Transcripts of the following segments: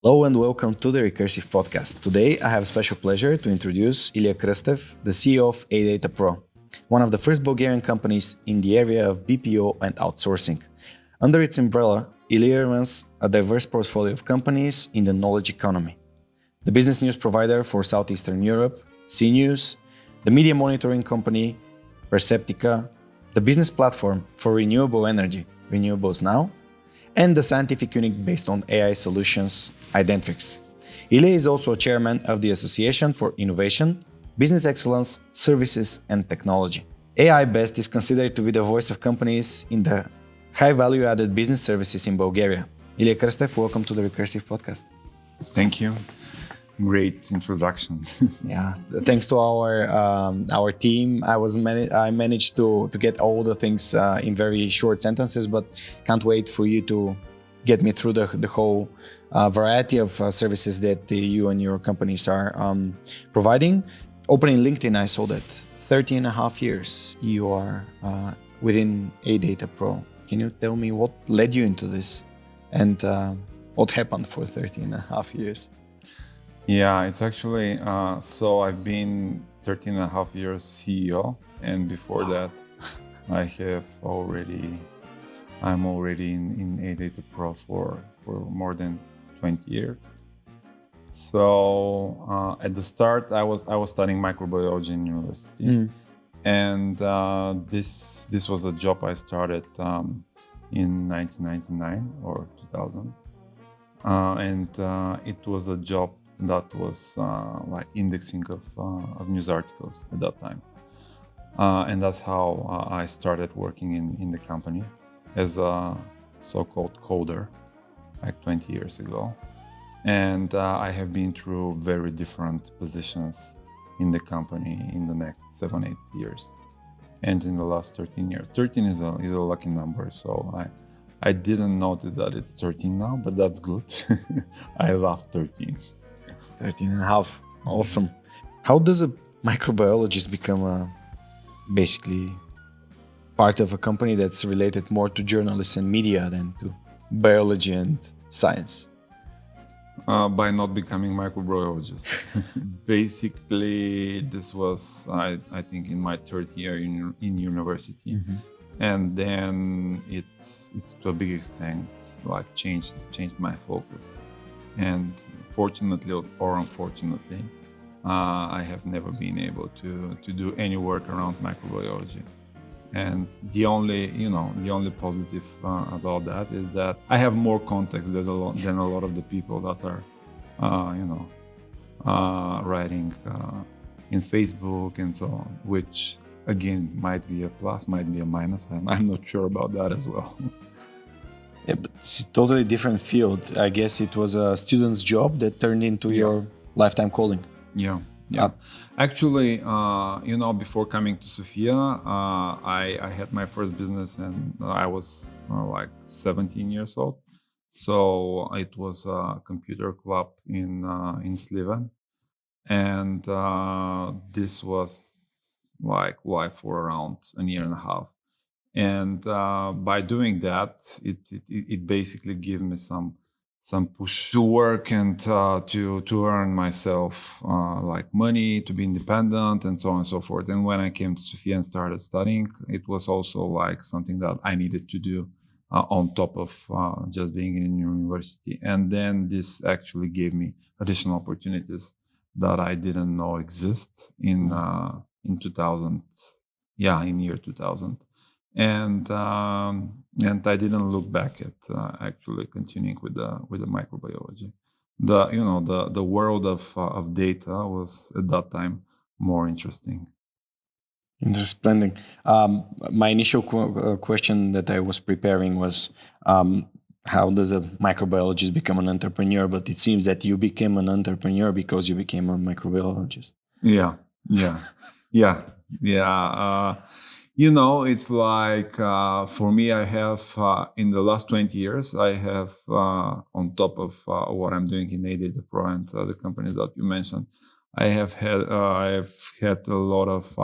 Hello and welcome to the Recursive podcast. Today, I have a special pleasure to introduce Ilia Krastev, the CEO of A-Data Pro, one of the first Bulgarian companies in the area of BPO and outsourcing. Under its umbrella, Ilia runs a diverse portfolio of companies in the knowledge economy. The business news provider for Southeastern Europe, SeeNews, the media monitoring company, Perceptica, the business platform for renewable energy, Renewables Now, and the scientific unit based on AI solutions, Identrics. Ilia is also a chairman of the Association for Innovation, Business Excellence, Services and Technology. AI Best is considered to be the voice of companies in the high value-added business services in Bulgaria. Ilia Krastev, welcome to the Recursive podcast. Thank you. Great introduction. Yeah, thanks to our team, I managed to get all the things in very short sentences, but can't wait for you to get me through the whole variety of services that you and your companies are providing. Opening LinkedIn, I saw that 13 and a half years you are within A-Data Pro. Can you tell me what led you into this and what happened for 13 and a half years? Yeah, it's actually, so I've been 13 and a half years CEO, and before that, I'm already in A-Data Pro for more than 20 years. So at the start, I was studying microbiology in university, and this was a job I started in 1999 or 2000, and it was a job that was like indexing of news articles at that time. And that's how I started working in the company as a so-called coder, like 20 years ago. And I have been through very different positions in the company in the next 7-8 years. And in the last 13 years, 13 is a lucky number. So I didn't notice that it's 13 now, but that's good. I love 13. 13 and a half. Awesome. How does a microbiologist become basically part of a company that's related more to journalists and media than to biology and science? By not becoming microbiologist. Basically, this was, I think, in my third year in university. And then it to a big extent like changed my focus. And fortunately or unfortunately, I have never been able to do any work around microbiology. And the only positive about that is that I have more contacts than a lot of the people that are writing in Facebook and so on, which again might be a plus, might be a minus. I'm not sure about that as well. Yeah, but it's a totally different field. I guess it was a student's job that turned into your lifetime calling. Yeah. Actually, before coming to Sofia, I had my first business and I was like 17 years old. So it was a computer club in Sliven. And this was like live for around a year and a half. And by doing that, it basically gave me some push to work and to earn myself like money, to be independent and so on and so forth. And when I came to Sofia and started studying, it was also like something that I needed to do on top of just being in university. And then this actually gave me additional opportunities that I didn't know exist in 2000. Yeah, in year 2000. And I didn't look back at actually continuing with the microbiology. The world of data was at that time more interesting. Interesting. My initial question that I was preparing was, how does a microbiologist become an entrepreneur? But it seems that you became an entrepreneur because you became a microbiologist. Yeah. It's like for me, I have in the last 20 years, I have on top of what I'm doing in A-Data Pro and the companies that you mentioned, I have had a lot of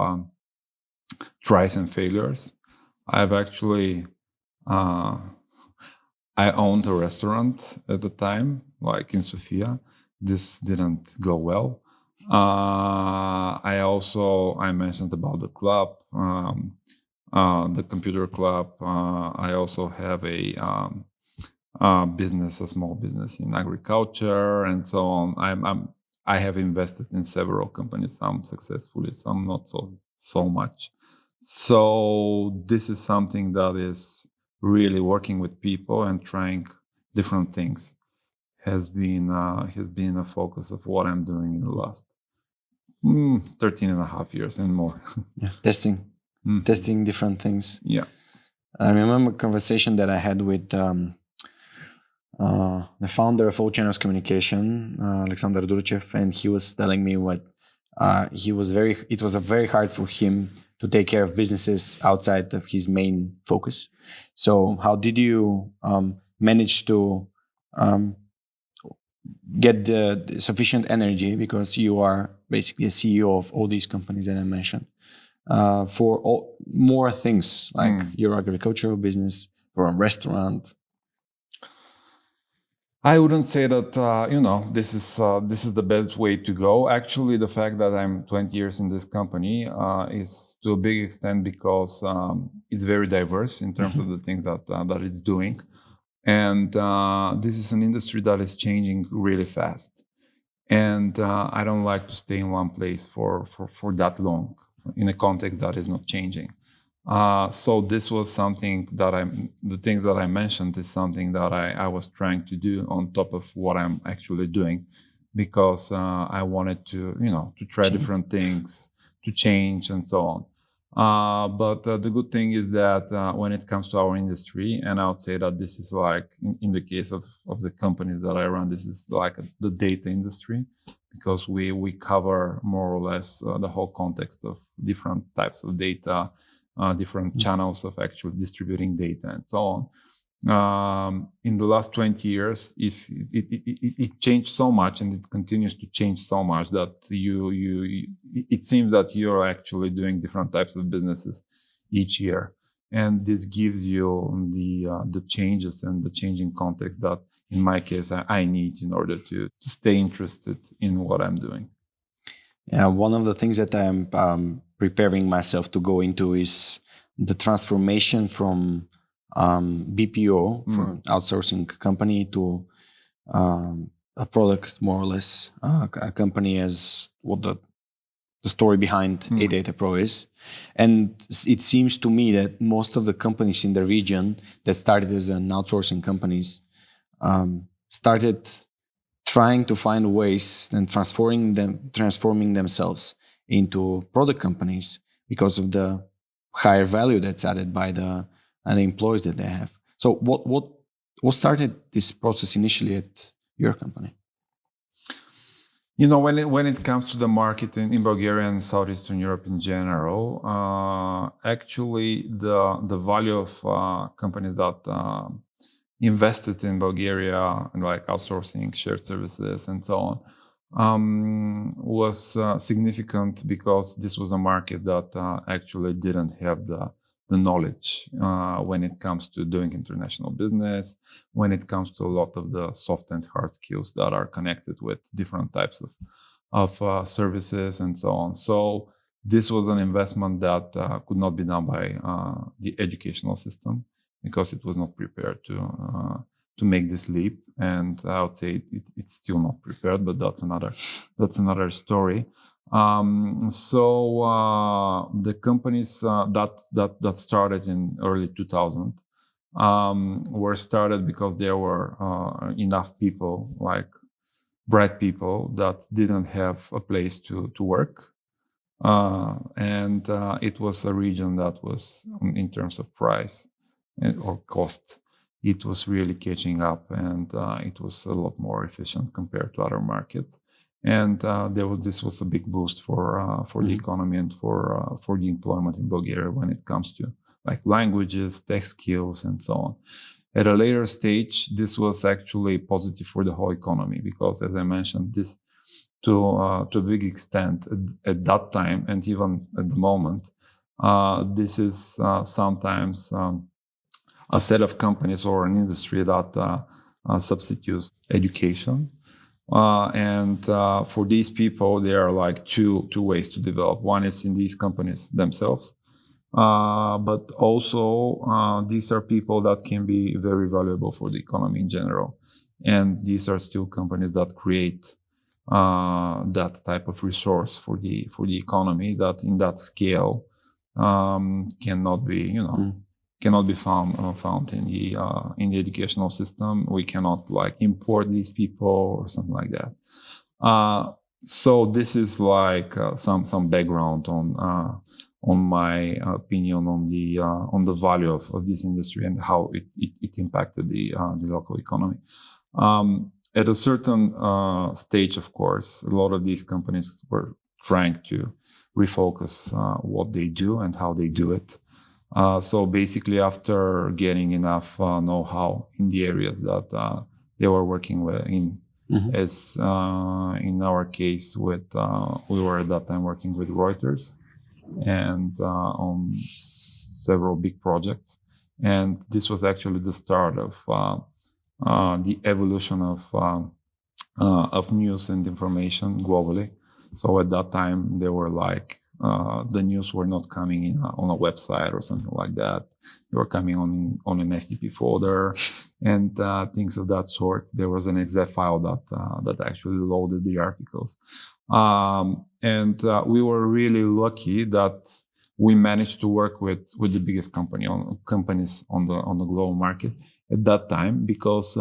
tries and failures. I've actually I owned a restaurant at the time, like in Sofia. This didn't go well. I mentioned about the club, the computer club. I also have a small business in agriculture, and so on. I have invested in several companies, some successfully, some not so much. So this is something that is really working with people and trying different things has been a focus of what I'm doing in the last 13 and a half years and more. Yeah, testing different things. Yeah. I remember a conversation that I had with the founder of All Channels Communication, Alexander Durchev, and he was telling me what it was very hard for him to take care of businesses outside of his main focus. So how did you manage to get the sufficient energy, because you are basically a CEO of all these companies that I mentioned, for more things like your agricultural business or a restaurant? I wouldn't say that this is the best way to go. Actually, the fact that I'm 20 years in this company is to a big extent because it's very diverse in terms of the things that it's doing, and this is an industry that is changing really fast. And I don't like to stay in one place for that long in a context that is not changing. So this was something that the things that I mentioned is something that I was trying to do on top of what I'm actually doing, because I wanted to try different things, to change and so on. But the good thing is that when it comes to our industry, and I would say that this is like in the case of the companies that I run, this is like the data industry, because we cover more or less the whole context of different types of data, different channels of actually distributing data and so on. In the last 20 years, it changed so much, and it continues to change so much that it seems that you're actually doing different types of businesses each year, and this gives you the changes and the changing context that, in my case, I need in order to stay interested in what I'm doing. Yeah, one of the things that I'm preparing myself to go into is the transformation from BPO, from outsourcing company, to a product, more or less, a company, as what the story behind AData Pro is. And it seems to me that most of the companies in the region that started as an outsourcing companies started trying to find ways and transforming themselves into product companies because of the higher value that's added by the employees that they have. So what started this process initially at your company? When it comes to the market in Bulgaria and Southeastern Europe in general, actually the value of companies that invested in Bulgaria, like outsourcing, shared services, and so on, was significant, because this was a market that actually didn't have the knowledge when it comes to doing international business, when it comes to a lot of the soft and hard skills that are connected with different types of services and so on. So this was an investment that could not be done by the educational system, because it was not prepared to make this leap. And I would say it's still not prepared, but that's another story. So the companies that started in early 2000 were started because there were enough people, like bright people, that didn't have a place to work. And it was a region that was, in terms of price or cost, it was really catching up, and it was a lot more efficient compared to other markets. And this was a big boost for the economy and for the employment in Bulgaria when it comes to like languages, tech skills, and so on. At a later stage, this was actually positive for the whole economy, because, as I mentioned, this to a big extent at that time, and even at the moment, this is sometimes a set of companies or an industry that substitutes education. For these people, there are like two ways to develop. One is in these companies themselves, but also these are people that can be very valuable for the economy in general. And these are still companies that create that type of resource for the economy that in that scale cannot be cannot be found in the educational system. We cannot like import these people or something like that. So this is like some background on my opinion on the value of this industry and how it impacted the local economy. At a certain stage, of course, a lot of these companies were trying to refocus what they do and how they do it. So basically, after getting enough know-how in the areas that they were working with in, as in our case, with we were at that time working with Reuters and on several big projects, and this was actually the start of the evolution of news and information globally. So at that time, they were like the news were not coming in on a website or something like that. They were coming on an FTP folder and things of that sort. There was an exe file that actually loaded the articles, and we were really lucky that we managed to work with the biggest companies on the global market at that time, because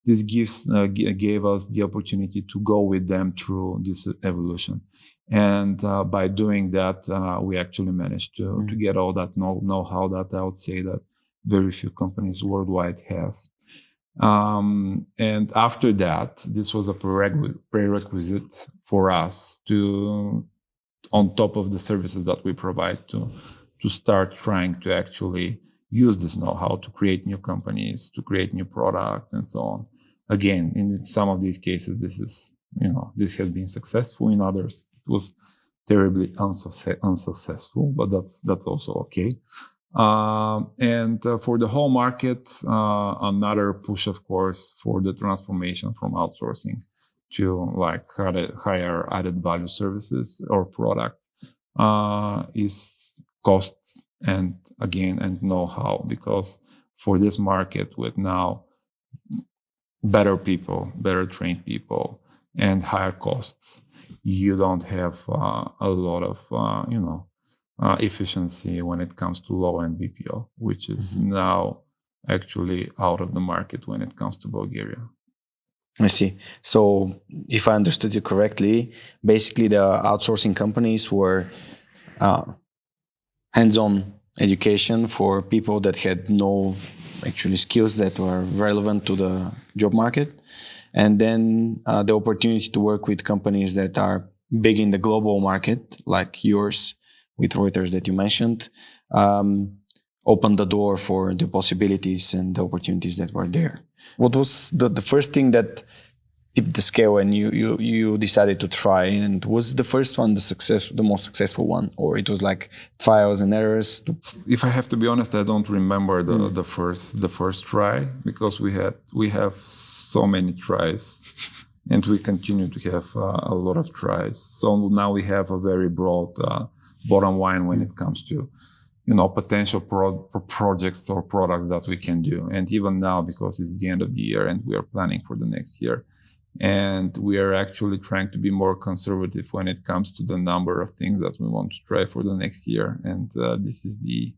this gave us the opportunity to go with them through this evolution. And by doing that, we actually managed to get all that know-how that I would say that very few companies worldwide have. And after that, this was a prerequisite for us to, on top of the services that we provide, to start trying to actually use this know-how to create new companies, to create new products, and so on. Again, in some of these cases, this has been successful. In others, it was terribly unsuccessful, but that's also okay. And for the whole market, another push, of course, for the transformation from outsourcing to like higher added value services or products is cost and know-how, because for this market with now better people, better trained people, and higher costs, you don't have a lot of efficiency when it comes to low-end BPO, which is now actually out of the market when it comes to Bulgaria. I see. So if I understood you correctly, basically the outsourcing companies were hands-on education for people that had no actually skills that were relevant to the job market. And then the opportunity to work with companies that are big in the global market, like yours with Reuters that you mentioned, opened the door for the possibilities and the opportunities that were there. What was the first thing that tipped the scale and you decided to try? And was the first one the most successful one, or it was like trials and errors? If I have to be honest, I don't remember the first try, because we have so many tries, and we continue to have a lot of tries. So now we have a very broad bottom line when it comes to potential projects or products that we can do. And even now, because it's the end of the year and we are planning for the next year, and we are actually trying to be more conservative when it comes to the number of things that we want to try for the next year. And this is the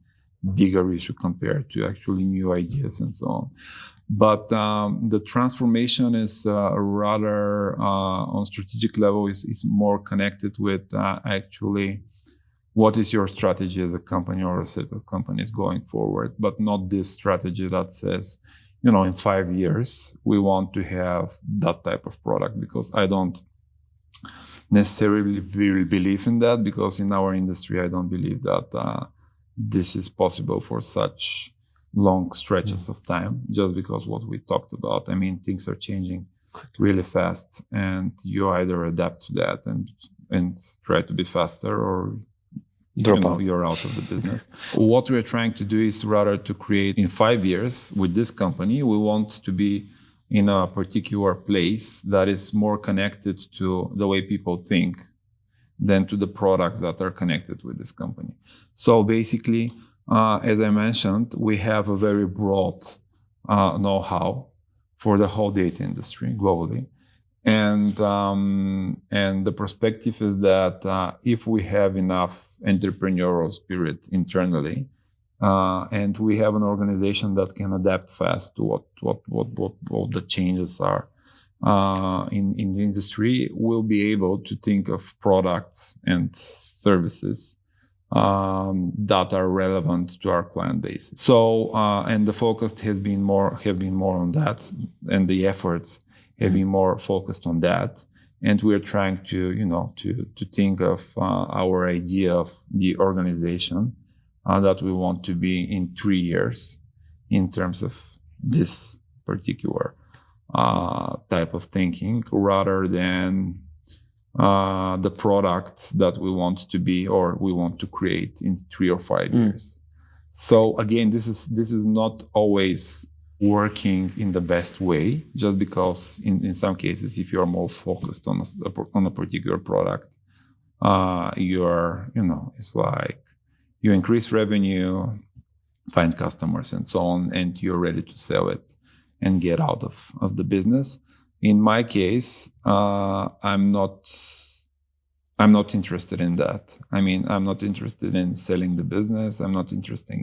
bigger issue compared to actually new ideas and so on. But the transformation is rather on strategic level is more connected with actually what is your strategy as a company or a set of companies going forward, but not this strategy that says, in 5 years, we want to have that type of product, because I don't necessarily really believe in that, because in our industry, I don't believe that this is possible for such long stretches of time, just because what we talked about. I mean, things are changing really fast, and you either adapt to that and try to be faster, or drop out. You're out of the business. What we're trying to do is rather to create in 5 years with this company, we want to be in a particular place that is more connected to the way people think than to the products that are connected with this company. So basically, as I mentioned, we have a very broad know-how for the whole data industry globally. And the perspective is that if we have enough entrepreneurial spirit internally, and we have an organization that can adapt fast to what the changes are in the industry, we'll be able to think of products and services that are relevant to our client base. So, and the focus have been more on that, and the efforts have been more focused on that. And we're trying to think of our idea of the organization that we want to be in 3 years in terms of this particular type of thinking, rather than the product that we want to be or we want to create in 3 or 5 years. So again, this is not always working in the best way, just because in some cases, if you're more focused on a particular product, it's like you increase revenue, find customers and so on, and you're ready to sell it and get out of the business. In my case, I'm not interested in that. I mean, I'm not interested in selling the business. I'm not interested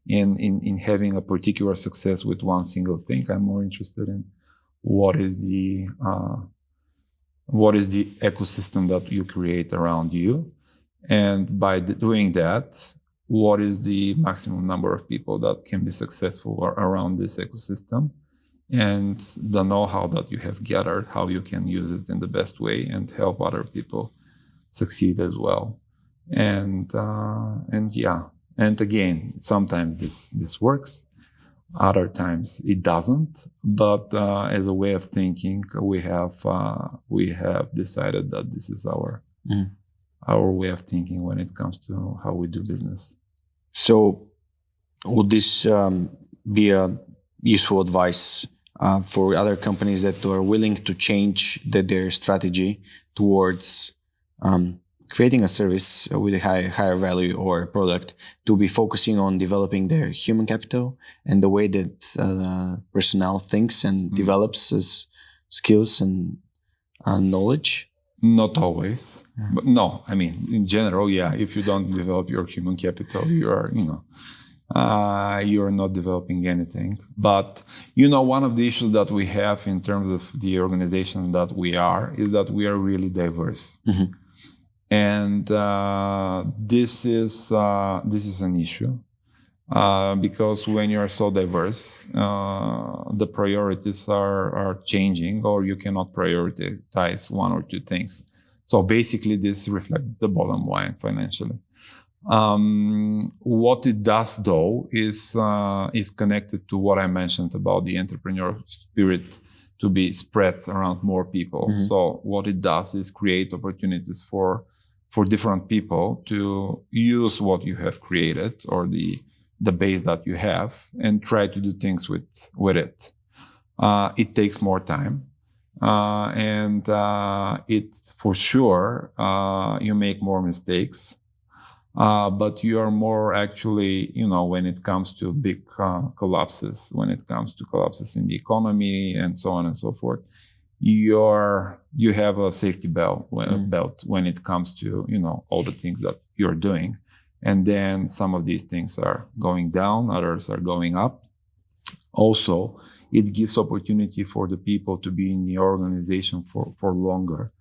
in having a particular success with one single thing. I'm more interested in what is the ecosystem that you create around you, and by doing that, what is the maximum number of people that can be successful around this ecosystem, and the know-how that you have gathered, how you can use it in the best way and help other people succeed as well. And again, sometimes this works, other times it doesn't. But as a way of thinking, we have decided that this is our way of thinking when it comes to how we do business. So, would this be a useful advice for other companies that are willing to change their strategy towards creating a service with a higher value or a product, to be focusing on developing their human capital and the way that personnel thinks and develops as skills and knowledge? Not always, but no. I mean, in general, yeah. If you don't develop your human capital, you're not developing anything. But one of the issues that we have in terms of the organization that we are is that we are really diverse, and this is an issue because when you are so diverse, the priorities are changing, or you cannot prioritize one or two things. So basically, this reflects the bottom line financially. What it does, though, is connected to what I mentioned about the entrepreneurial spirit to be spread around more people. So what it does is create opportunities for different people to use what you have created, or the base that you have, and try to do things with it. It takes more time, and it's for sure you make more mistakes. But you are more actually, when it comes to big collapses, when it comes to collapses in the economy and so on and so forth, you have a safety belt when it comes to, all the things that you're doing. And then some of these things are going down, others are going up. Also, it gives opportunity for the people to be in the organization for longer,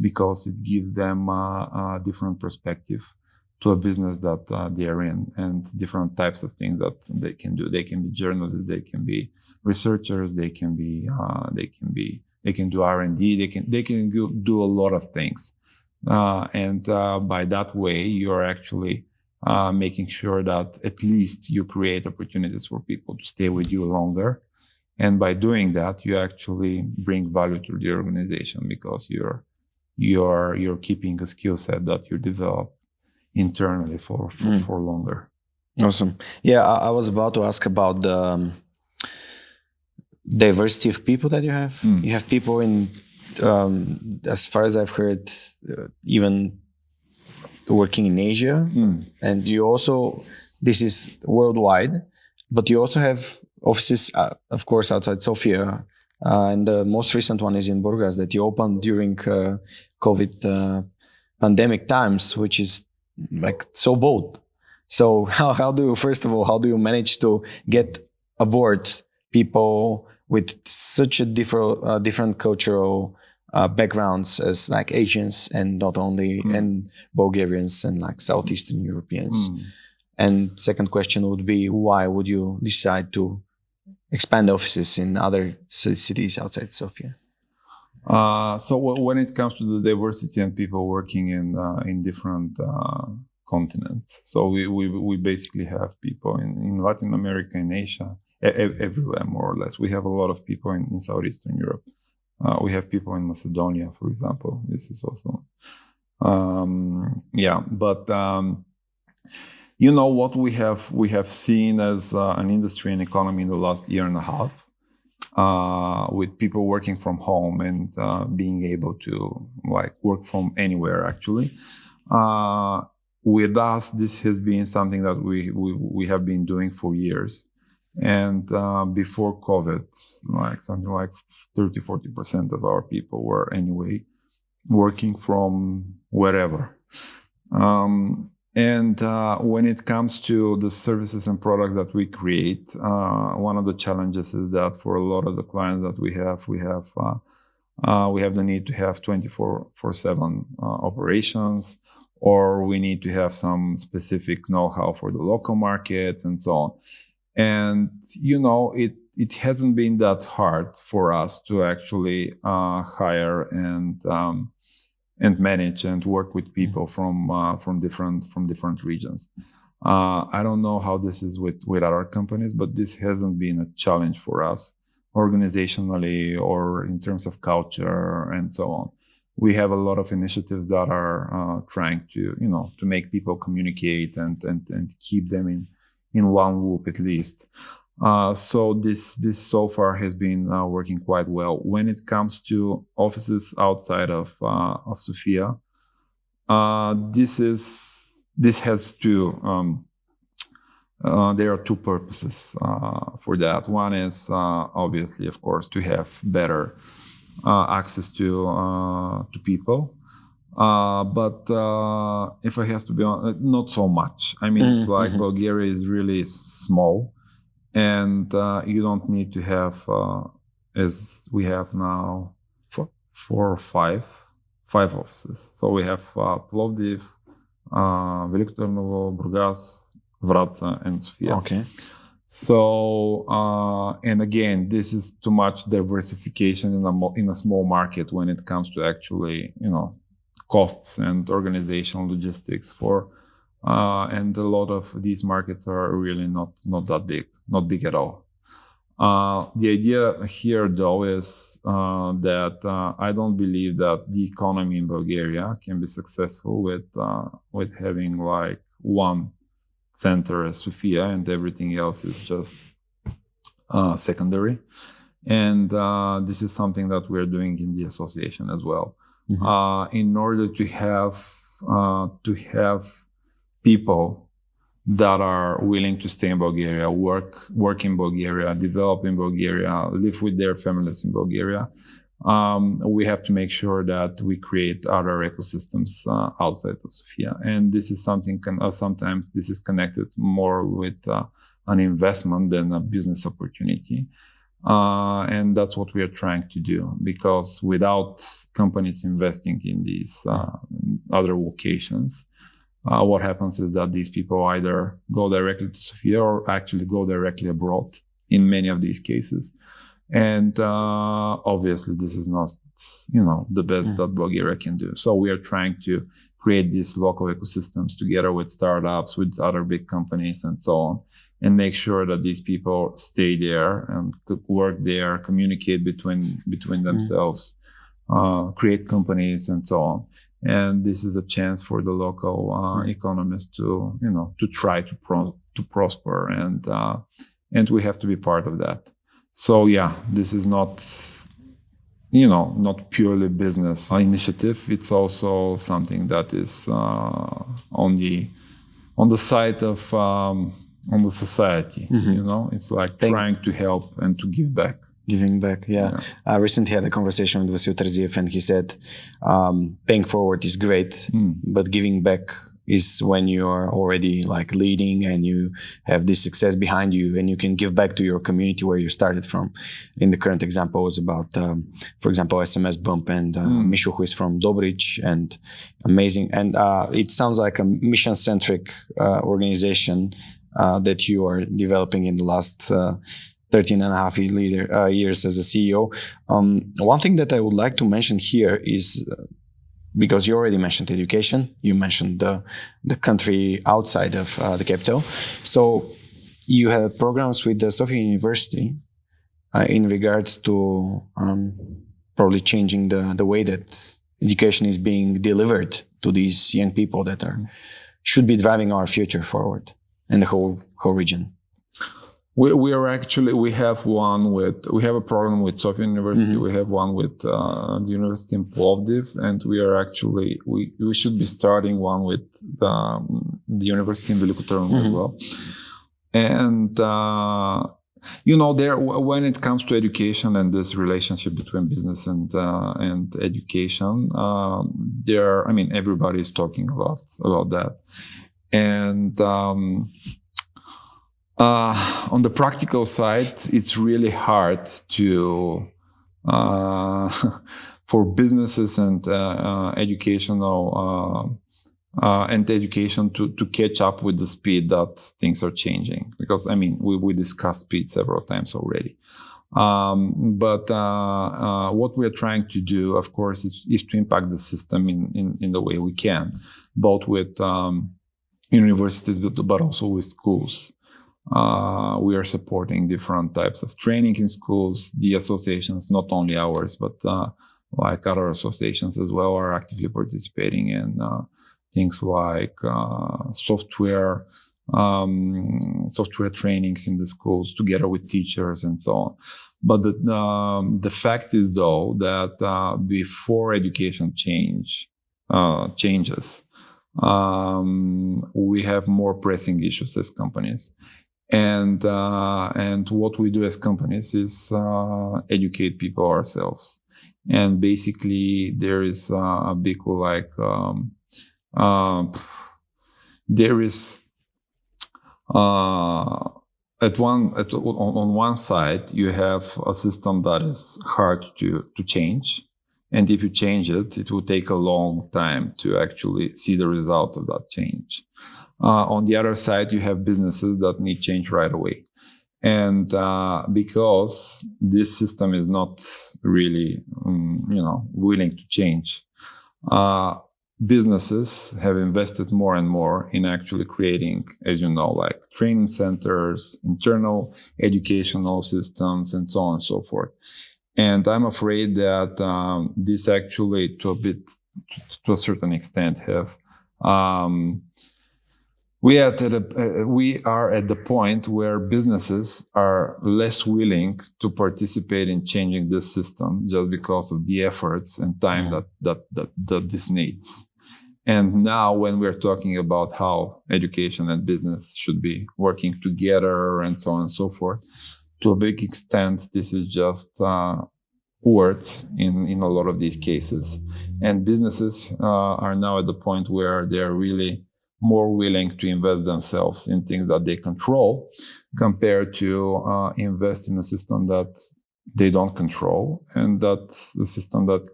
because it gives them a different perspective to a business that they're in, and different types of things that they can do. They can be journalists, they can be researchers, they can do R&D, they can do a lot of things. And by that way, you're actually making sure that at least you create opportunities for people to stay with you longer. And by doing that, you actually bring value to the organization, because you're keeping a skill set that you develop internally for longer. Awesome. Yeah, I was about to ask about the diversity of people that you have. You have people in, as far as I've heard, even working in Asia, and you also, this is worldwide, but you also have offices, of course, outside Sofia, and the most recent one is in Burgas that you opened during COVID pandemic times, which is like so bold. So how do you, first of all, how do you manage to get aboard people with such a different cultural backgrounds as like Asians and not only and Bulgarians and like Southeastern Europeans? And second question would be, why would you decide to expand offices in other cities outside Sofia? So when it comes to the diversity and people working in different continents, so we basically have people in Latin America, in Asia, everywhere more or less. We have a lot of people in Southeastern Europe. We have people in Macedonia, for example. This is also, but what we have seen as an industry and economy in the last year and a half, with people working from home and being able to like work from anywhere. Actually, with us, this has been something that we have been doing for years. And before COVID, like something like 30-40% of our people were anyway working from wherever. And when it comes to the services and products that we create, one of the challenges is that for a lot of the clients that we have the need to have 24/7 operations, or we need to have some specific know-how for the local markets and so on. And, it hasn't been that hard for us to actually hire and manage and work with people from different regions. I don't know how this is with other companies, but this hasn't been a challenge for us organizationally or in terms of culture and so on. We have a lot of initiatives that are trying to make people communicate and keep them in one loop at least. So this so far has been working quite well. When it comes to offices outside of Sofia, this has two. There are two purposes for that. One is obviously, of course, to have better access to people. But if I have to be honest, not so much. I mean, it's like Bulgaria is really small, and you don't need to have, as we have now, four or five offices. So we have Plovdiv, Veliko Tarnovo, Burgas, Vratsa, and Sofia. Okay. So, and again, this is too much diversification in a small market when it comes to actually, costs and organizational logistics and a lot of these markets are really not that big, not big at all. The idea here, though, is that I don't believe that the economy in Bulgaria can be successful with having like one center as Sofia and everything else is just secondary. And this is something that we're doing in the association as well. In order to have people that are willing to stay in Bulgaria, work in Bulgaria, develop in Bulgaria, live with their families in Bulgaria, we have to make sure that we create other ecosystems outside of Sofia. And this is something, sometimes this is connected more with an investment than a business opportunity. And that's what we are trying to do, because without companies investing in these other locations, what happens is that these people either go directly to Sofia or actually go directly abroad in many of these cases. And obviously, this is not, the best that Bulgaria can do. So we are trying to create these local ecosystems together with startups, with other big companies and so on, and make sure that these people stay there and work there, communicate between themselves, create companies and so on. and this is a chance for the local economies to try to prosper, and we have to be part of that. So yeah, this is not purely business initiative. It's also something that is on the side of on the society. It's like trying to help and to give back. Giving back, yeah. I recently had a conversation with Vasil Terziev, and he said paying forward is great, but giving back is when you are already like leading and you have this success behind you and you can give back to your community where you started from. In the current example was about, for example, SMS Bump and Mishu, who is from Dobrich, and amazing. And it sounds like a mission-centric organization that you are developing in the last 13 and a half years as a CEO. One thing that I would like to mention here is, because you already mentioned education, you mentioned the country outside of the capital. So you had programs with the Sofia University in regards to probably changing the way that education is being delivered to these young people that should be driving our future forward in the whole region. We have a program with Sofia University. We have one with the University in Plovdiv, and we should be starting one with the University in Veliko Târgu as well. And there, when it comes to education and this relationship between business and education, everybody is talking about that, and on the practical side, it's really hard to for businesses and education to catch up with the speed that things are changing. Because we discussed speed several times already. But what we are trying to do, of course, is to impact the system in the way we can, both with universities but also with schools. We are supporting different types of training in schools. The associations, not only ours, but like other associations as well, are actively participating in things like software trainings in the schools together with teachers and so on. But the fact is, though, that before education changes, we have more pressing issues as companies. And what we do as companies is educate people ourselves. And basically, there is a big on one side you have a system that is hard to change, and if you change it, it will take a long time to actually see the result of that change. On the other side, you have businesses that need change right away. And because this system is not really, willing to change, businesses have invested more and more in actually creating, as you know, like training centers, internal educational systems, and so on and so forth. And I'm afraid that this actually, to a certain extent, have we are at the point where businesses are less willing to participate in changing this system just because of the efforts and time that this needs. And now, when we're talking about how education and business should be working together and so on and so forth, to a big extent, this is just words in a lot of these cases. And businesses are now at the point where they're really more willing to invest themselves in things that they control compared to invest in a system that they don't control, and that the system that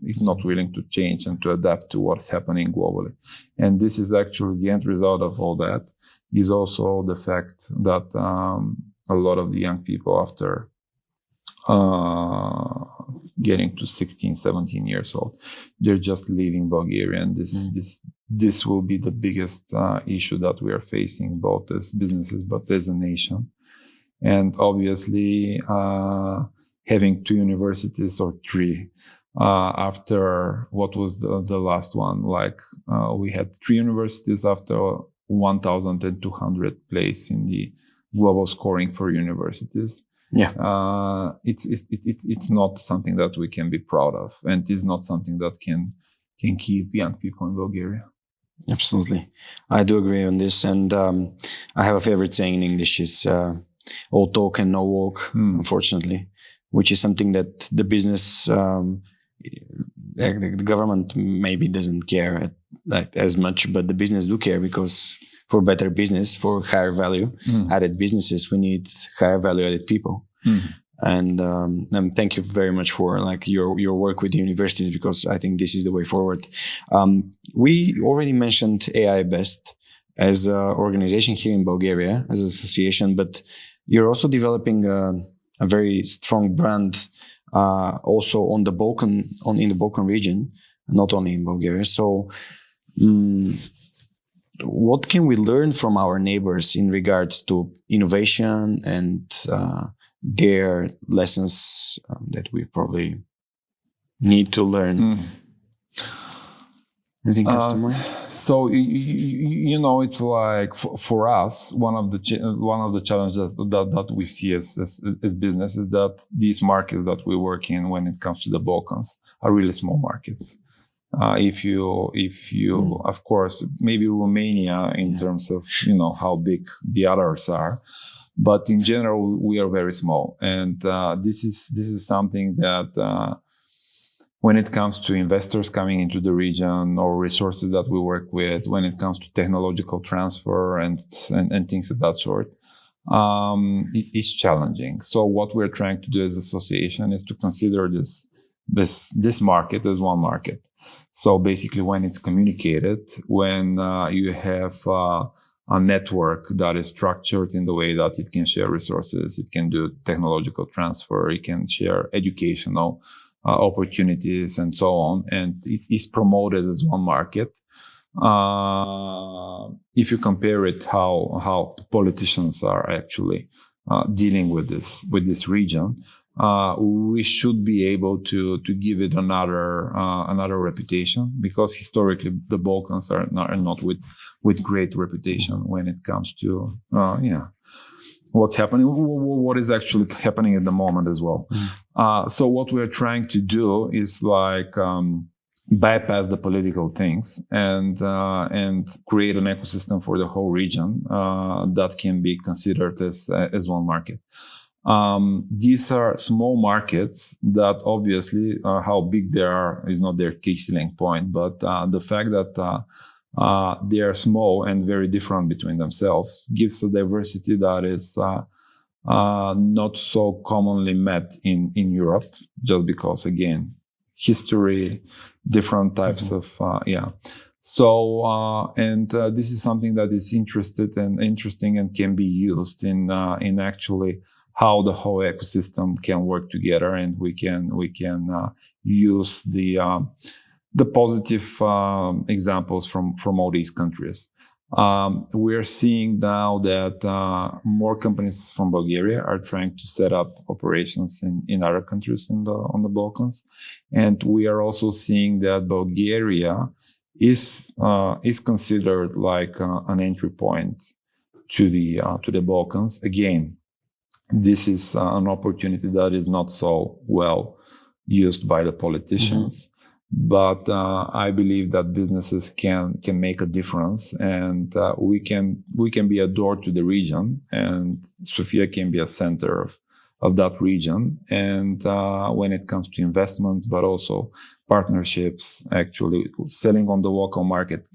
is not willing to change and to adapt to what's happening globally. And this is actually the end result of all that, is also the fact that a lot of the young people, after getting to 16, 17 years old, they're just leaving Bulgaria. And this will be the biggest issue that we are facing, both as businesses but as a nation. And obviously, having 2 universities or 3 after what was the last one? Like we had 3 universities after 1,200 place in the global scoring for universities. Yeah, it's not something that we can be proud of, and it's not something that can keep young people in Bulgaria. absolutely. I do agree on this. And I have a favorite saying in English. It's all talk and no walk, unfortunately, which is something that the business, the government maybe doesn't care as much, but the business do care, because for better business, for higher value added businesses, we need higher value added people. And thank you very much for your work with the universities, because I think this is the way forward. We already mentioned AI Best as an organization here in Bulgaria, as an association, but you're also developing a very strong brand also on the Balkan, in the Balkan region, not only in Bulgaria. So what can we learn from our neighbors in regards to innovation and their lessons that we probably need to learn? Anything comes to mind? So it's like for us, one of the challenges that we see as business is that these markets that we work in, when it comes to the Balkans, are really small markets. If you of course, maybe Romania in terms of how big the others are, but in general we are very small, and this is something that when it comes to investors coming into the region or resources that we work with, when it comes to technological transfer and things of that sort, it's challenging. So what we're trying to do as an association is to consider this market as one market. So basically, when it's communicated, when you have a network that is structured in the way that it can share resources, it can do technological transfer, it can share educational opportunities and so on, and it is promoted as one market. If you compare it how politicians are actually dealing with this region, we should be able to give it another reputation, because historically the Balkans are not with great reputation when it comes to what's happening, what is actually happening at the moment as well. So what we're trying to do is bypass the political things and create an ecosystem for the whole region that can be considered as one market. These are small markets that obviously how big they are is not their key selling point, but the fact that they are small and very different between themselves gives a diversity that is not so commonly met in Europe, just because, again, history, different types of So this is something that is interesting and can be used in actually how the whole ecosystem can work together, and we can use the positive examples from all these countries. We're seeing now that more companies from Bulgaria are trying to set up operations in other countries on the Balkans, and we are also seeing that Bulgaria is considered like an entry point to the Balkans. Again, this is an opportunity that is not so well used by the politicians. But I believe that businesses can make a difference, and we can be a door to the region, and Sofia can be a center of that region. And when it comes to investments, but also partnerships, actually selling on the local market,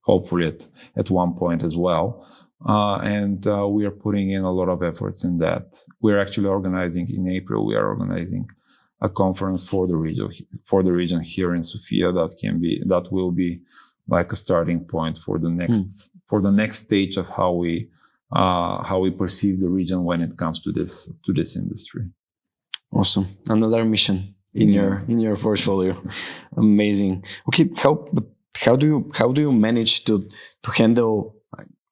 hopefully at one point as well. And we are putting in a lot of efforts in that. We're actually organizing in April. We are organizing a conference for the region here in Sofia that will be like a starting point for the next stage of how we perceive the region when it comes to this industry. Awesome. Another mission in your portfolio. Amazing. Okay, how do you manage to handle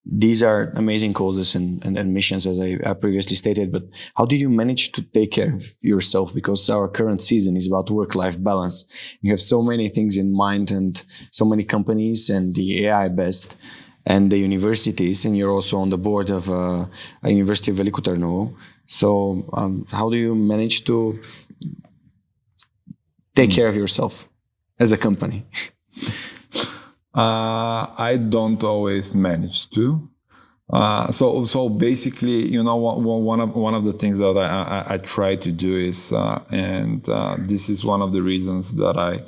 these are amazing causes and missions, as I previously stated. But how did you manage to take care of yourself? Because our current season is about work-life balance. You have so many things in mind, and so many companies, and the AI best, and the universities, and you're also on the board of a University of Veliko Tarnovo. So how do you manage to take care of yourself as a company? I don't always manage to. So basically, one of the things that I try to do is, this is one of the reasons that I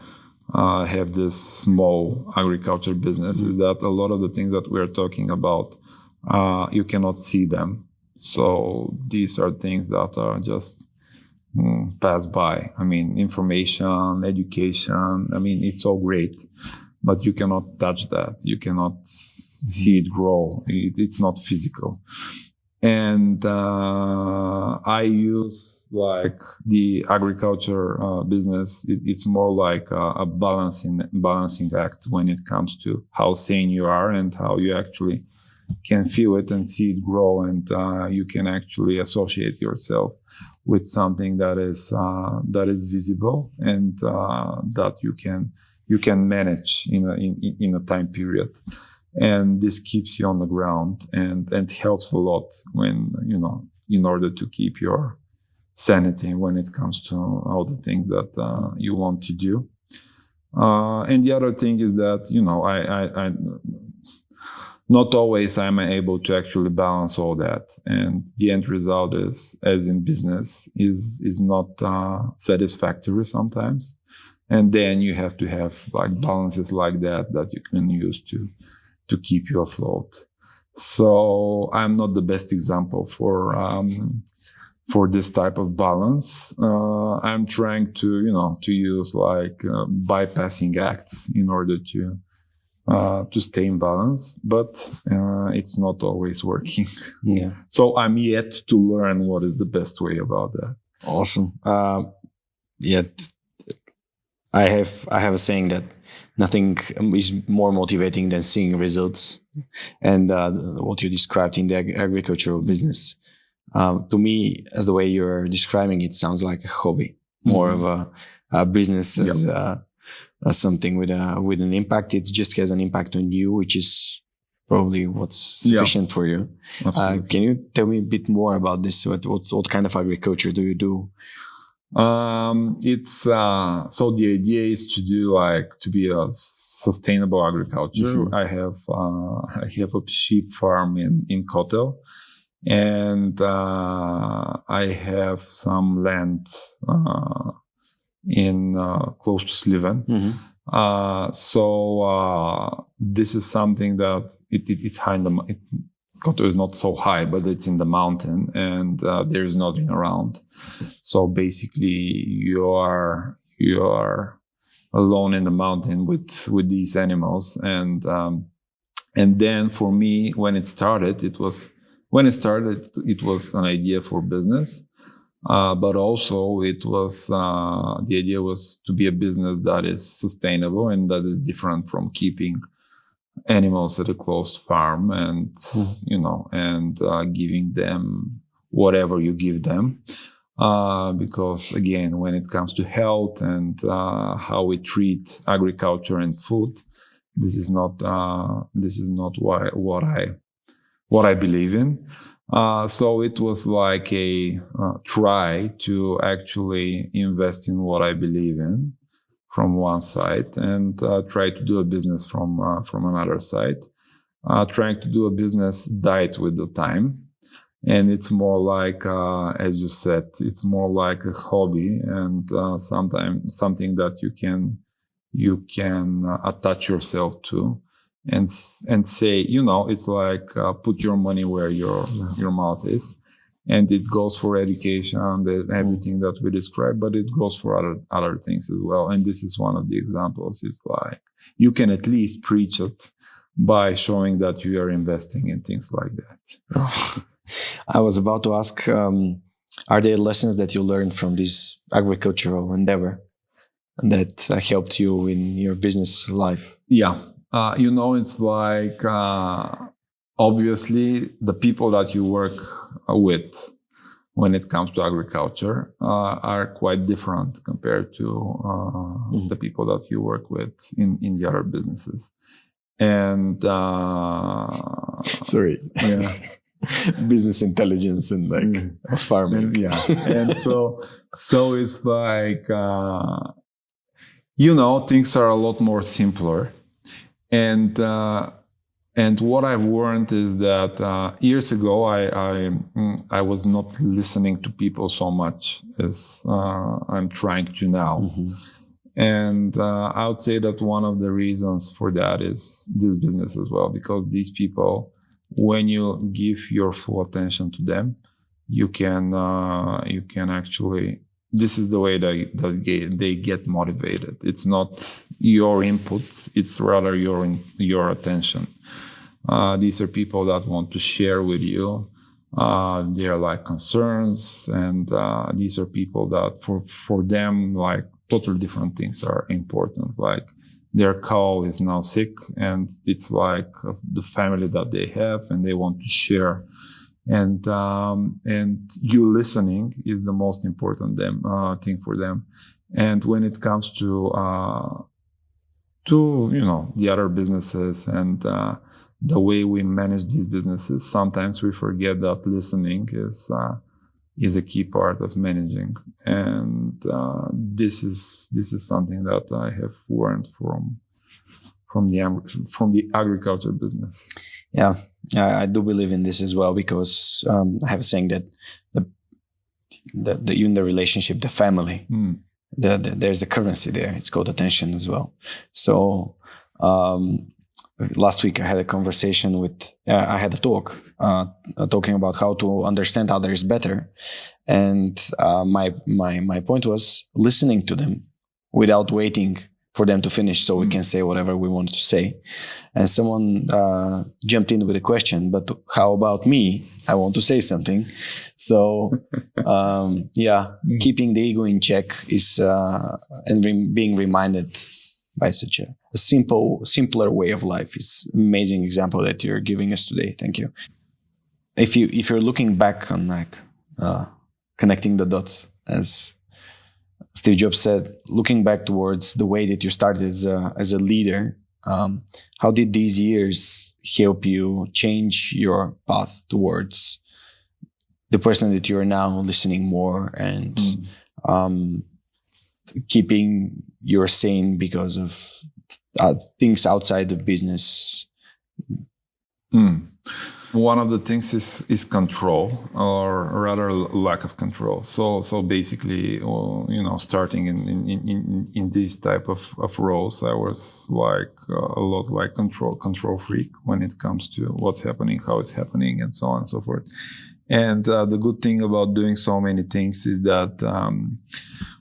have this small agriculture business, is that a lot of the things that we're talking about, you cannot see them. So these are things that are just pass by. I mean, information, education, I mean, it's all great, but you cannot touch that. You cannot see it grow. It's not physical. And I use like the agriculture business. It's more like a balancing act when it comes to how sane you are and how you actually can feel it and see it grow, and you can actually associate yourself with something that is visible and that you can manage in a time period. And this keeps you on the ground and helps a lot when, in order to keep your sanity when it comes to all the things that you want to do. And the other thing is that, I not always am I able to actually balance all that. And the end result is, as in business, is not satisfactory sometimes. And then you have to have like balances like that you can use to keep you afloat. So I'm not the best example for this type of balance. I'm trying to use like bypassing acts in order to stay in balance, but it's not always working. Yeah. So I'm yet to learn what is the best way about that. Awesome. I have a saying that nothing is more motivating than seeing results, and what you described in the agricultural business, to me, as the way you're describing it, sounds like a hobby, more of a business as something with an impact. It just has an impact on you, which is probably what's sufficient for you. Can you tell me a bit more about this? What kind of agriculture do you do? It's so the idea is to be a sustainable agriculture. I have a sheep farm in Kotel, and I have some land in close to Sliven. So this is something that it's high in the Kotel is not so high, but it's in the mountain, and there is nothing around. So basically, you are alone in the mountain with these animals, and then for me, when it started, it was an idea for business, but also it was the idea was to be a business that is sustainable and that is different from keeping animals at a closed farm and giving them whatever you give them, because again, when it comes to health and how we treat agriculture and food, this is not what I believe in. So it was like a try to actually invest in what I believe in from one side, and try to do a business from another side. Trying to do a business died with the time, and it's more like, as you said, it's more like a hobby, and sometimes something that you can attach yourself to, and say, it's like put your money where your mouth is. And it goes for education and everything that we described, but it goes for other things as well. And this is one of the examples. It's like you can at least preach it by showing that you are investing in things like that. I was about to ask, are there lessons that you learned from this agricultural endeavor that helped you in your business life? Yeah. It's like obviously the people that you work with when it comes to agriculture are quite different compared to the people that you work with in the other businesses. And sorry, yeah. Business intelligence and like farming. Yeah. And so it's like, things are a lot more simpler. And what I've learned is that years ago, I was not listening to people so much as I'm trying to now. Mm-hmm. And I would say that one of the reasons for that is this business as well, because these people, when you give your full attention to them, you can actually, this is the way they get motivated. It's not your input, it's rather your attention. These are people that want to share with you their like concerns, and these are people that for them like totally different things are important. Like their cow is now sick, and it's like the family that they have, and they want to share. And you listening is the most important thing for them. And when it comes to the other businesses and the way we manage these businesses, sometimes we forget that listening is a key part of managing. And this is something that I have learned from the agriculture business. Yeah, I do believe in this as well, because I have a saying that even the relationship, the family, there's a currency there. It's called attention as well. So last week I had a conversation I had a talk talking about how to understand others better, and my point was listening to them without waiting for them to finish so we can say whatever we wanted to say. And someone jumped in with a question, but how about me? I want to say something. So keeping the ego in check is and being reminded by such a simpler way of life is an amazing example that you're giving us today. Thank you. If you're looking back on like connecting the dots, as Steve Jobs said, looking back towards the way that you started as a leader, how did these years help you change your path towards the person that you are now, listening more and keeping your sane because of things outside of business? One of the things is control, or rather lack of control. So basically, starting in these type of roles, I was like a lot like control freak when it comes to what's happening, how it's happening, and so on and so forth. And the good thing about doing so many things is that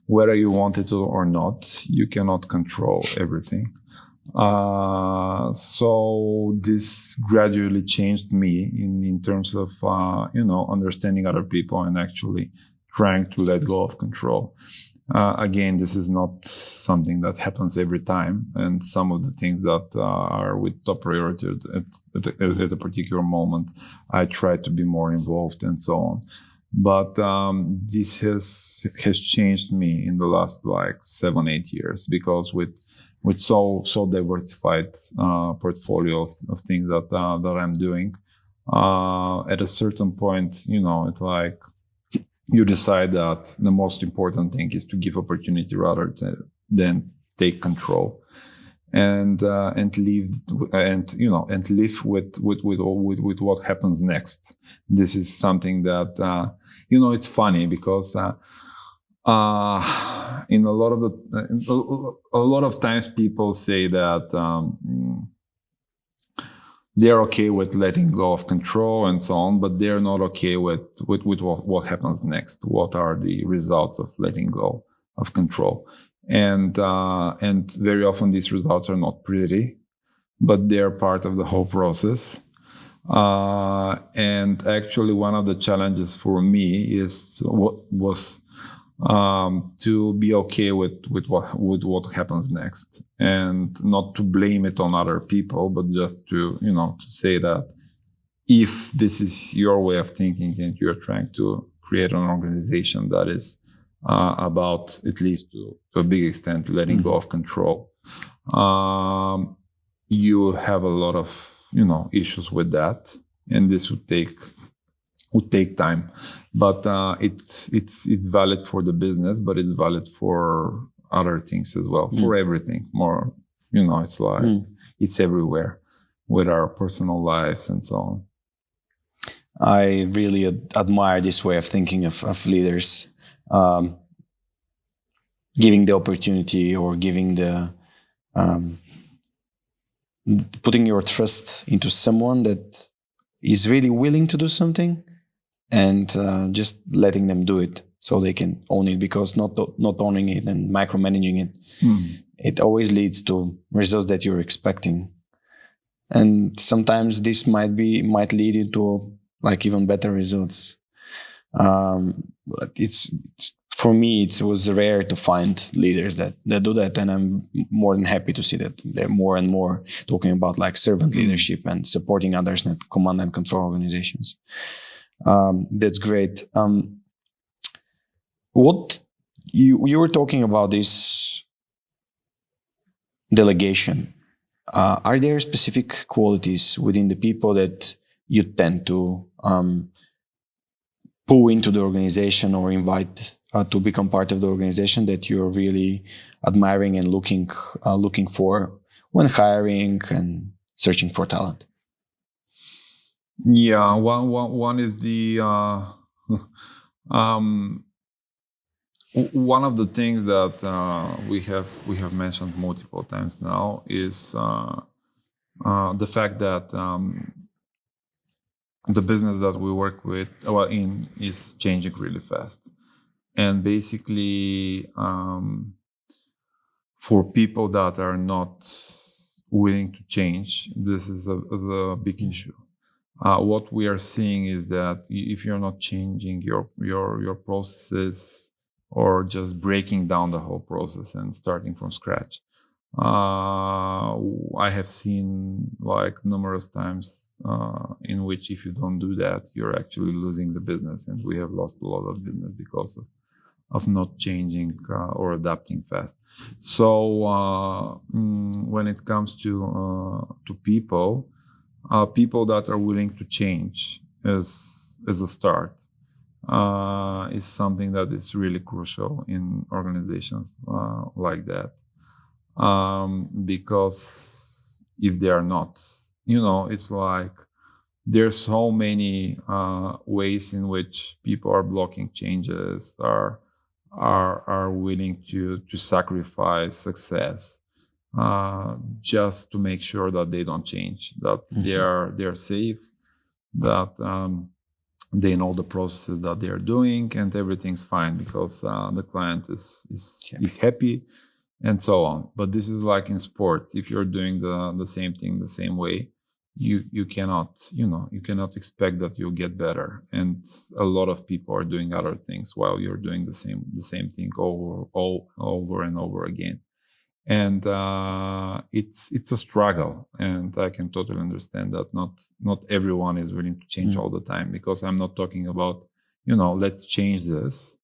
whether you want it or not, you cannot control everything. So this gradually changed me in terms of, understanding other people and actually trying to let go of control. Again, this is not something that happens every time. And some of the things that are with top priority at a particular moment, I try to be more involved and so on. But this has changed me in the last like 7-8 years, because with so diversified portfolio of things that I'm doing, at a certain point, it's like you decide that the most important thing is to give opportunity rather than take control, and live with what happens next. This is something that it's funny because in a lot of times people say that they're okay with letting go of control and so on, but they're not okay with what happens next. What are the results of letting go of control? And very often these results are not pretty, but they're part of the whole process. And actually, one of the challenges for me was to be okay with what happens next, and not to blame it on other people, but just to say that if this is your way of thinking and you're trying to create an organization that is about, at least to a big extent, letting go of control, you have a lot of issues with that, and this would take time. But it's valid for the business, but it's valid for other things as well, for everything. More, it's like it's everywhere with our personal lives and so on. I really admire this way of thinking of leaders, giving the opportunity or giving the putting your trust into someone that is really willing to do something, and just letting them do it so they can own it, because not owning it and micromanaging it, it always leads to results that you're expecting. And sometimes this might lead you to like even better results. But it's for me, it was rare to find leaders that do that, and I'm more than happy to see that they're more and more talking about like servant leadership and supporting others, not command and control organizations. That's great. What you were talking about this delegation. Are there specific qualities within the people that you tend to pull into the organization or invite to become part of the organization that you're really admiring and looking for when hiring and searching for talent? Yeah, one is the one of the things that we have mentioned multiple times now is the fact that the business that we work with in is changing really fast, and basically for people that are not willing to change, this is a big issue. What we are seeing is that if you're not changing your processes, or just breaking down the whole process and starting from scratch, I have seen like numerous times in which if you don't do that, you're actually losing the business, and we have lost a lot of business because of not changing or adapting fast. So when it comes to people that are willing to change as a start is something that is really crucial in organizations like that, because if they are not, it's like there's so many ways in which people are blocking changes, are willing to sacrifice success just to make sure that they don't change, that they are safe, that they know the processes that they are doing, and everything's fine because the client is happy, and so on. But this is like in sports. If you're doing the same thing the same way, you cannot expect that you'll get better. And a lot of people are doing other things while you're doing the same thing over and over again. And it's a struggle, and I can totally understand that not everyone is willing to change all the time, because I'm not talking about let's change this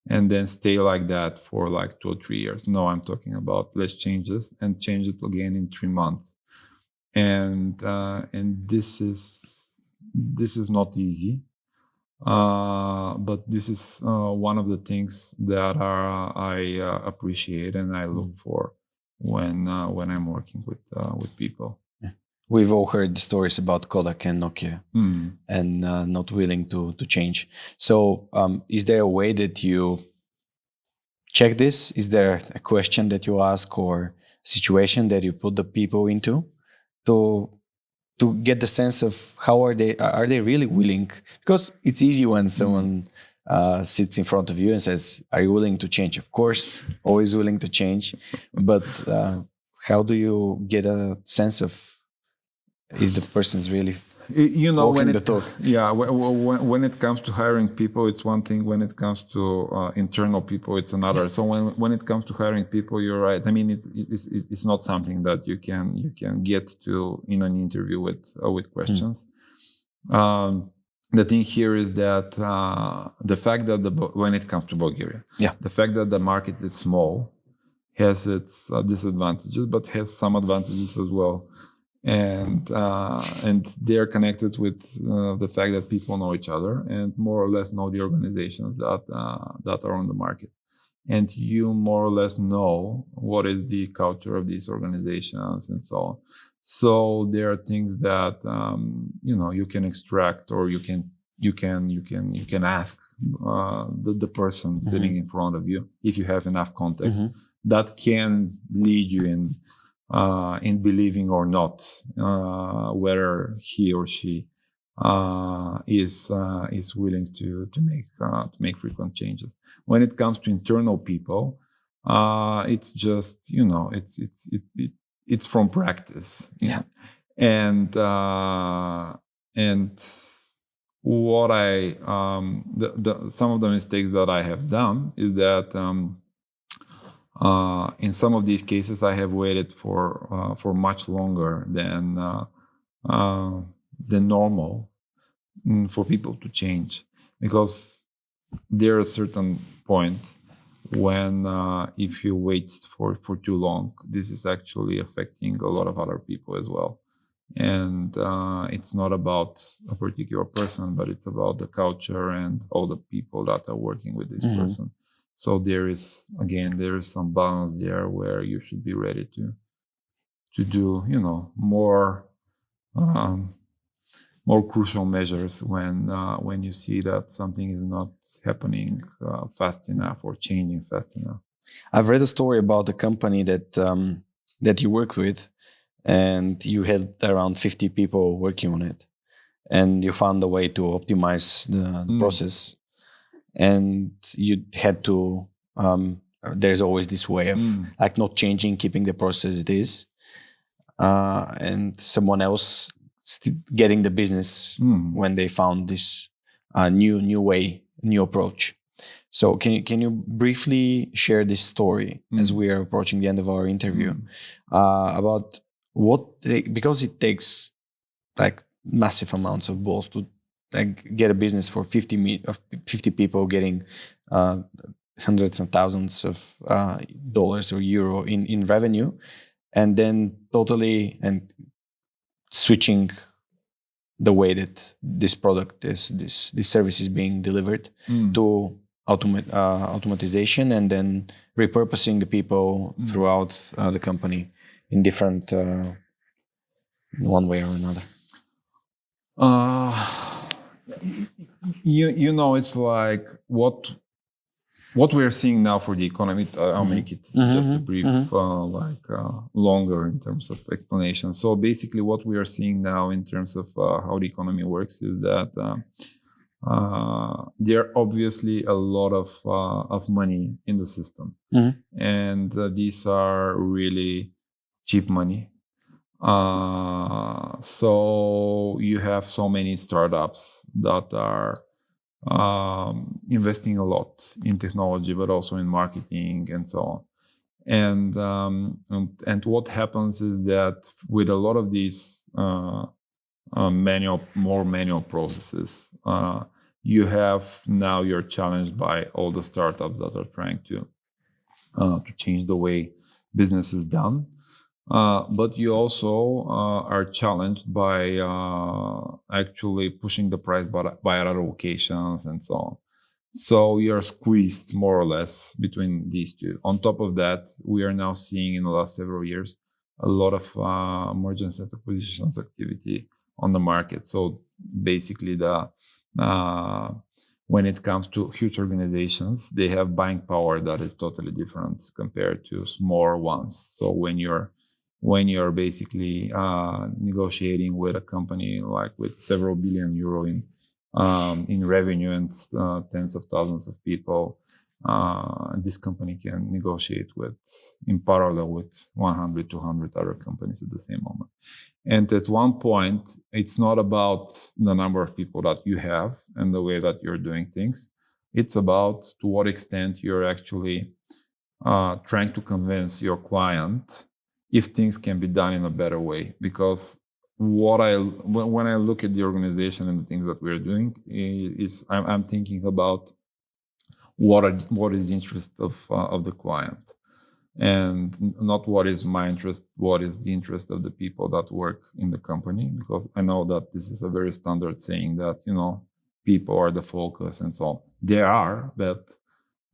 and then stay like that for like 2 or 3 years. No, I'm talking about let's change this and change it again in 3 months, and this is not easy, but this is one of the things that I appreciate and I look for when I'm working with people. Yeah. We've all heard the stories about Kodak and Nokia and not willing to change. So is there a way that you check this? Is there a question that you ask or situation that you put the people into to get the sense of how are they really willing? Because it's easy when someone sits in front of you and says, are you willing to change? Of course, always willing to change. But how do you get a sense of if the person's really walking the talk? Yeah, when it comes to hiring people, it's one thing. When it comes to internal people, it's another. Yeah. So when it comes to hiring people, you're right. I mean, it's not something that you can get to in an interview with questions. the thing here is that the fact that when it comes to Bulgaria, the fact that the market is small has its disadvantages, but has some advantages as well. And they're connected with the fact that people know each other and more or less know the organizations that are on the market. And you more or less know what is the culture of these organizations and so on. So there are things that you can extract, or you can ask the person sitting in front of you, if you have enough context, that can lead you in believing or not whether he or she is willing to make frequent changes. When it comes to internal people, it's just it's from practice. And what I some of the mistakes that I have done is that in some of these cases I have waited for much longer than normal for people to change, because there is a certain point when if you wait for too long, this is actually affecting a lot of other people as well. And it's not about a particular person, but it's about the culture and all the people that are working with this person. So there is some balance there where you should be ready to do more crucial measures when you see that something is not happening fast enough or changing fast enough. I've read a story about a company that you work with, and you had around 50 people working on it, and you found a way to optimize the process, and you had to there's always this way of like not changing, keeping the process it is, and someone else getting the business when they found this new way, new approach. So can you briefly share this story as we are approaching the end of our interview about because it takes like massive amounts of balls to like get a business for 50 people getting hundreds and thousands of dollars or euro in revenue, and then totally and switching the way that this product this service is being delivered to automatization, and then repurposing the people throughout the company in different one way or another. It's like what we are seeing now for the economy. I'll make it just a brief, longer in terms of explanation. So basically, what we are seeing now in terms of how the economy works is that there are obviously a lot of money in the system, and these are really cheap money. So you have so many startups that are investing a lot in technology, but also in marketing and so on. And what happens is that with a lot of these more manual processes, you're challenged by all the startups that are trying to change the way business is done. But you also are challenged by actually pushing the price by other locations and so on. So you're squeezed more or less between these two. On top of that, we are now seeing in the last several years a lot of mergers and acquisitions activity on the market. So basically, when it comes to huge organizations, they have buying power that is totally different compared to smaller ones. So when you're basically negotiating with a company like with several billion euro in revenue and tens of thousands of people, this company can negotiate in parallel with 100, 200 other companies at the same moment. And at one point, it's not about the number of people that you have and the way that you're doing things. It's about to what extent you're actually trying to convince your client if things can be done in a better way. Because when I look at the organization and the things that we're doing, is I'm thinking about what is the interest of the client, and not what is my interest, what is the interest of the people that work in the company. Because I know that this is a very standard saying that, people are the focus and so on. They are, but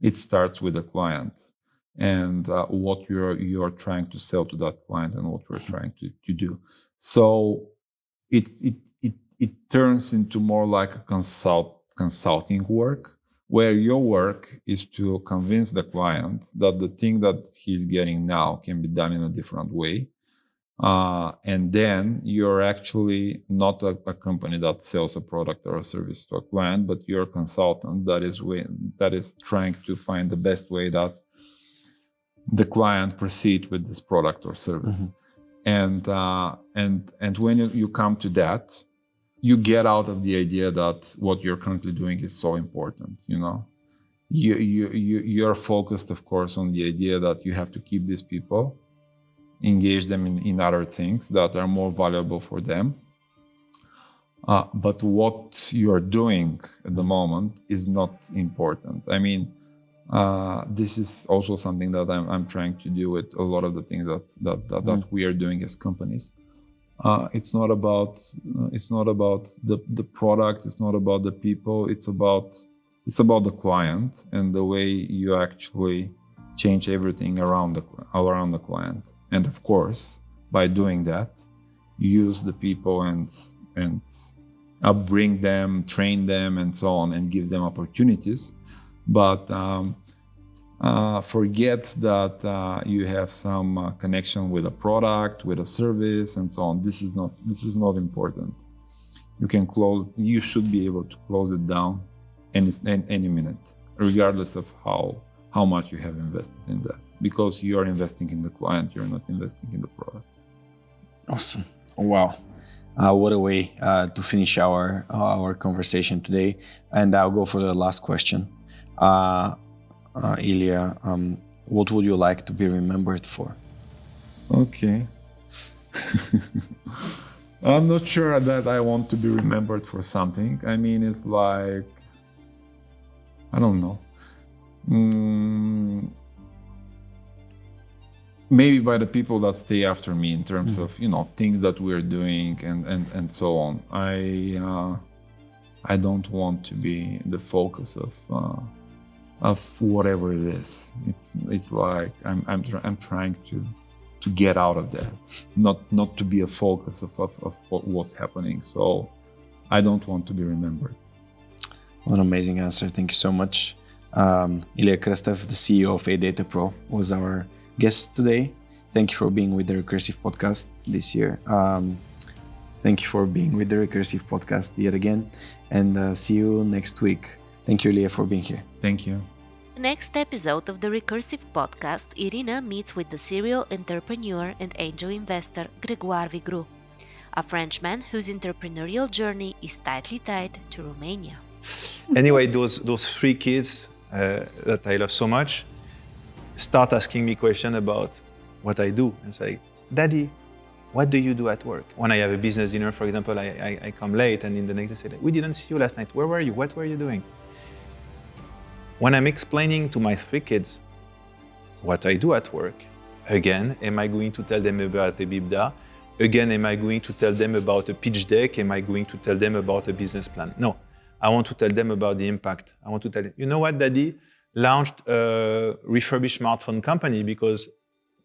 it starts with the client, and what you're trying to sell to that client and what you're trying to do. So it turns into more like a consulting work, where your work is to convince the client that the thing that he's getting now can be done in a different way. And then you're actually not a company that sells a product or a service to a client, but you're a consultant that is trying to find the best way that the client proceed with this product or service. And when you come to that, you get out of the idea that what you're currently doing is so important. You're focused, of course, on the idea that you have to keep these people, engage them in other things that are more valuable for them. But what you're doing at the moment is not important. I mean, this is also something that I'm trying to do with a lot of the things that we are doing as companies. It's not about the product. It's not about the people. It's about the client and the way you actually change everything around the client. And of course, by doing that, use the people and bring them, train them, and so on, and give them opportunities. But forget that you have some connection with a product, with a service, and so on. This is not important. You should be able to close it down any minute, regardless of how much you have invested in that, because you are investing in the client, you're not investing in the product. Awesome. Wow. What a way to finish our conversation today. And I'll go for the last question. Ilia, what would you like to be remembered for? Okay. I'm not sure that I want to be remembered for something. I mean, it's like, I don't know. Maybe by the people that stay after me in terms of things that we're doing and so on. I don't want to be the focus of whatever it is. It's like I'm trying to get out of that, not to be a focus of what's happening. So I don't want to be remembered. What an amazing answer. Thank you so much. Ilia Krastev, the CEO of A-Data Pro, was our guest today. Thank you for being with the Recursive podcast this year. Thank you for being with the Recursive podcast yet again, and see you next week. Thank you, Ilia, for being here. Thank you. Next episode of the Recursive podcast, Irina meets with the serial entrepreneur and angel investor Grégoire Vigru, a Frenchman whose entrepreneurial journey is tightly tied to Romania. Anyway, those three kids that I love so much start asking me questions about what I do, and say, "Daddy, what do you do at work?" When I have a business dinner, for example, I come late, and in the next day say, "We didn't see you last night. Where were you? What were you doing?" When I'm explaining to my three kids what I do at work, again, am I going to tell them about a EBITDA? Again, am I going to tell them about a pitch deck? Am I going to tell them about a business plan? No, I want to tell them about the impact. I want to tell them, you know what, Daddy launched a refurbished smartphone company because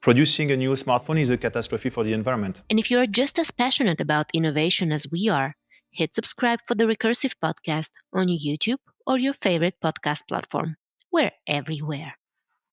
producing a new smartphone is a catastrophe for the environment. And if you're just as passionate about innovation as we are, hit subscribe for the Recursive podcast on YouTube or your favorite podcast platform. We're everywhere.